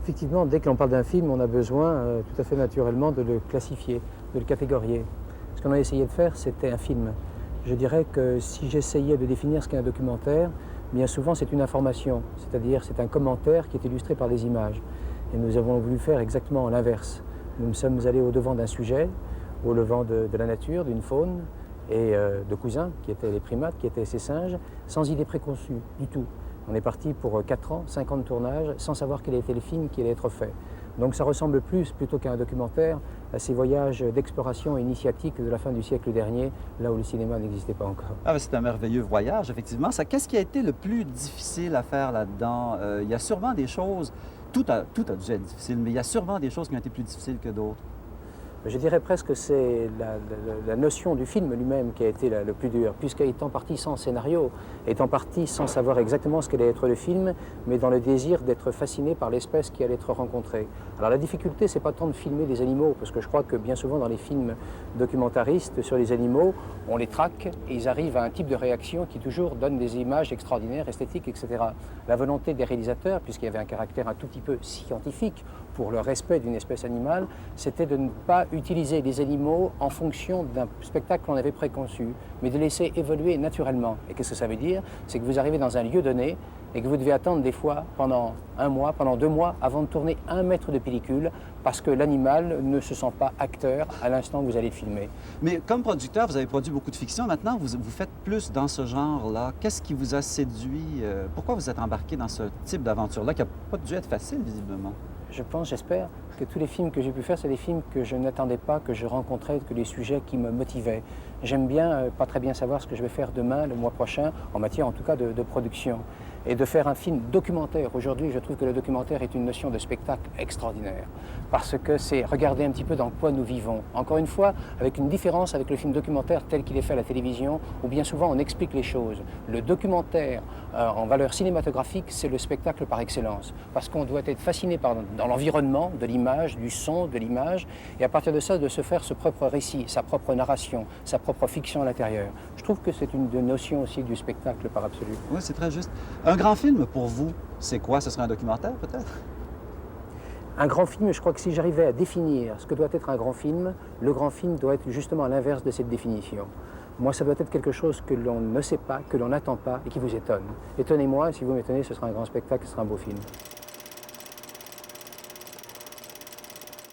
Effectivement, dès que l'on parle d'un film, on a besoin tout à fait naturellement de le classifier, de le catégorier. Ce qu'on a essayé de faire, c'était un film. Je dirais que si j'essayais de définir ce qu'est un documentaire, bien souvent c'est une information, c'est-à-dire c'est un commentaire qui est illustré par des images. Et nous avons voulu faire exactement l'inverse. Nous sommes allés au-devant d'un sujet, au-devant de la nature, d'une faune, et de cousins, qui étaient les primates, qui étaient ces singes, sans idée préconçue du tout. On est parti pour 4 ans, 5 ans de tournage, sans savoir quel était le film qui allait être fait. Donc ça ressemble plus, plutôt qu'à un documentaire, à ces voyages d'exploration initiatique de la fin du siècle dernier, là où le cinéma n'existait pas encore. Ah, c'est un merveilleux voyage, effectivement. Qu'est-ce qui a été le plus difficile à faire là-dedans? Il y a sûrement des choses, tout a dû être difficile, mais il y a sûrement des choses qui ont été plus difficiles que d'autres. Je dirais presque que c'est la notion du film lui-même qui a été le plus dur, puisqu'étant parti sans scénario, étant parti sans savoir exactement ce qu'allait être le film, mais dans le désir d'être fasciné par l'espèce qui allait être rencontrée. Alors la difficulté, c'est pas tant de filmer des animaux, parce que je crois que bien souvent dans les films documentaristes sur les animaux, on les traque et ils arrivent à un type de réaction qui toujours donne des images extraordinaires, esthétiques, etc. La volonté des réalisateurs, puisqu'il y avait un caractère un tout petit peu scientifique pour le respect d'une espèce animale, c'était de ne pas utiliser les animaux en fonction d'un spectacle qu'on avait préconçu, mais de laisser évoluer naturellement. Et qu'est-ce que ça veut dire? C'est que vous arrivez dans un lieu donné et que vous devez attendre des fois pendant 1 mois, pendant 2 mois, avant de tourner 1 mètre de pellicule, parce que l'animal ne se sent pas acteur à l'instant où vous allez le filmer. Mais comme producteur, vous avez produit beaucoup de fiction. Maintenant, vous faites plus dans ce genre-là. Qu'est-ce qui vous a séduit? Pourquoi vous êtes embarqué dans ce type d'aventure-là qui n'a pas dû être facile, visiblement? Je pense, j'espère, que tous les films que j'ai pu faire, c'est des films que je n'attendais pas, que je rencontrais, que des sujets qui me motivaient. J'aime bien, pas très bien savoir ce que je vais faire demain, le mois prochain, en matière en tout cas de production. Et de faire un film documentaire. Aujourd'hui, je trouve que le documentaire est une notion de spectacle extraordinaire. Parce que c'est regarder un petit peu dans quoi nous vivons. Encore une fois, avec une différence avec le film documentaire tel qu'il est fait à la télévision, où bien souvent on explique les choses. Le documentaire, en valeur cinématographique, c'est le spectacle par excellence. Parce qu'on doit être fasciné dans l'environnement, de l'image, du son, de l'image, et à partir de ça, de se faire ce propre récit, sa propre narration, sa propre fiction à l'intérieur. Je trouve que c'est une notion aussi du spectacle par absolu. Oui, c'est très juste. Un grand film, pour vous, c'est quoi? Ce serait un documentaire, peut-être? Un grand film, je crois que si j'arrivais à définir ce que doit être un grand film, le grand film doit être justement à l'inverse de cette définition. Moi, ça doit être quelque chose que l'on ne sait pas, que l'on n'attend pas et qui vous étonne. Étonnez-moi, si vous m'étonnez, ce sera un grand spectacle, ce sera un beau film.